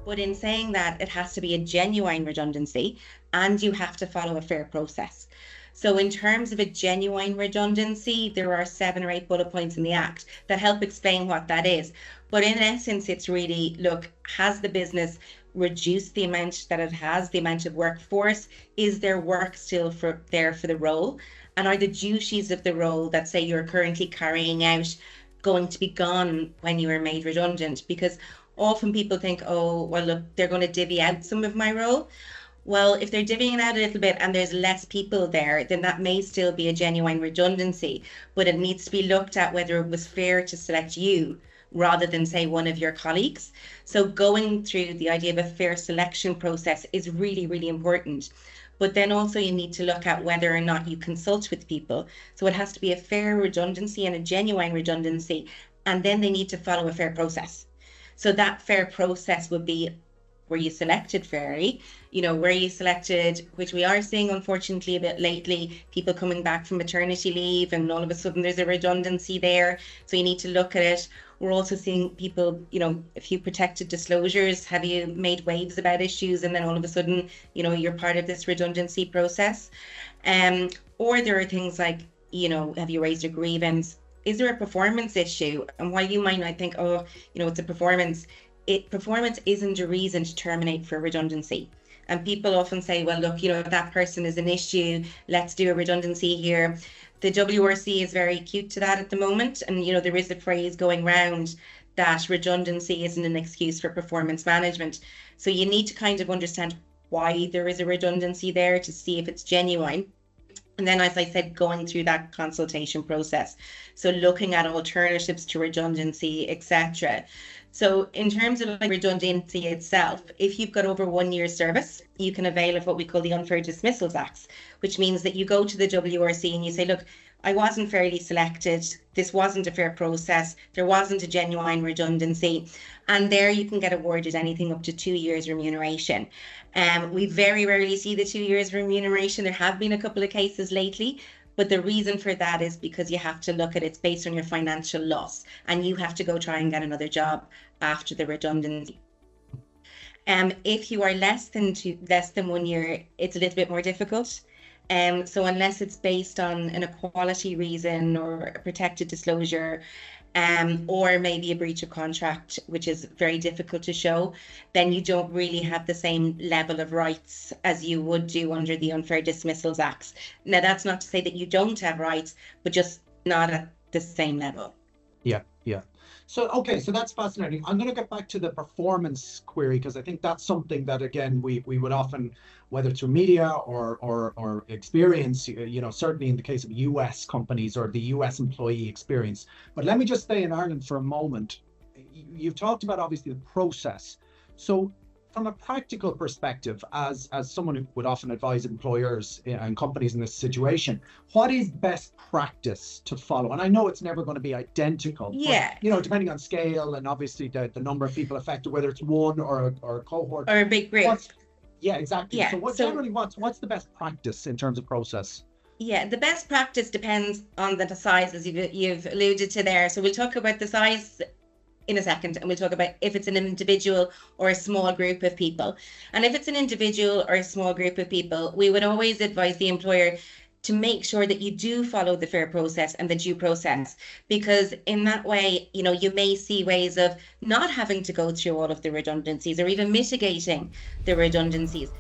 But in saying that, it has to be a genuine redundancy and you have to follow a fair process. So, in terms of a genuine redundancy, there are 7 or 8 bullet points in the Act that help explain what that is. But in essence, it's really look, has the business reduced the amount that it has, the amount of workforce? Is there work still there for the role? And are the duties of the role that, say, you're currently carrying out going to be gone when you are made redundant? Because often people think, oh, well, look, they're going to divvy out some of my role. Well, if they're divvying it out a little bit and there's less people there, then that may still be a genuine redundancy, but it needs to be looked at whether it was fair to select you rather than, say, one of your colleagues. So going through the idea of a fair selection process is really, really important. But then also you need to look at whether or not you consult with people. So it has to be a fair redundancy and a genuine redundancy, and then they need to follow a fair process. So that fair process would be, were you selected fairly? Were you selected, which we are seeing unfortunately a bit lately, people coming back from maternity leave and all of a sudden there's a redundancy there. So you need to look at it. We're also seeing people, a few protected disclosures. Have you made waves about issues and then all of a sudden, you're part of this redundancy process? Or there are things like, have you raised a grievance? Is there a performance issue? And while you might not think, oh, it's a performance isn't a reason to terminate for redundancy. And people often say, well, look, that person is an issue. Let's do a redundancy here. The WRC is very acute to that at the moment. And, there is a phrase going round that redundancy isn't an excuse for performance management. So you need to kind of understand why there is a redundancy there to see if it's genuine. And then, as I said, going through that consultation process. So looking at alternatives to redundancy, etc. So in terms of redundancy itself, if you've got over 1 year's service, you can avail of what we call the Unfair Dismissals Acts, which means that you go to the WRC and you say, look, I wasn't fairly selected. This wasn't a fair process. There wasn't a genuine redundancy. And there you can get awarded anything up to 2 years remuneration. We very rarely see the 2 years remuneration. There have been a couple of cases lately, but the reason for that is because you have to look at it's based on your financial loss and you have to go try and get another job after the redundancy. If you are less than 1 year, it's a little bit more difficult. So unless it's based on an equality reason or a protected disclosure, or maybe a breach of contract, which is very difficult to show, then you don't really have the same level of rights as you would do under the Unfair Dismissals Acts. Now, that's not to say that you don't have rights, but just not at the same level. Yeah. So, okay, so that's fascinating. I'm going to get back to the performance query because I think that's something that, again, we would often, whether through media or experience, certainly in the case of US companies or the US employee experience. But let me just stay in Ireland for a moment. You've talked about, obviously, the process. So from a practical perspective, as someone who would often advise employers and companies in this situation, what is best practice to follow? And I know it's never going to be identical, yeah, but, depending on scale and obviously the number of people affected, whether it's one or a cohort. Or a big group. Yeah, exactly. Yeah. So generally what's the best practice in terms of process? Yeah, the best practice depends on the size, as you've alluded to there. So we'll talk about the size in a second, and we'll talk about if it's an individual or a small group of people. And if it's an individual or a small group of people, we would always advise the employer to make sure that you do follow the fair process and the due process, because in that way, you may see ways of not having to go through all of the redundancies or even mitigating the redundancies.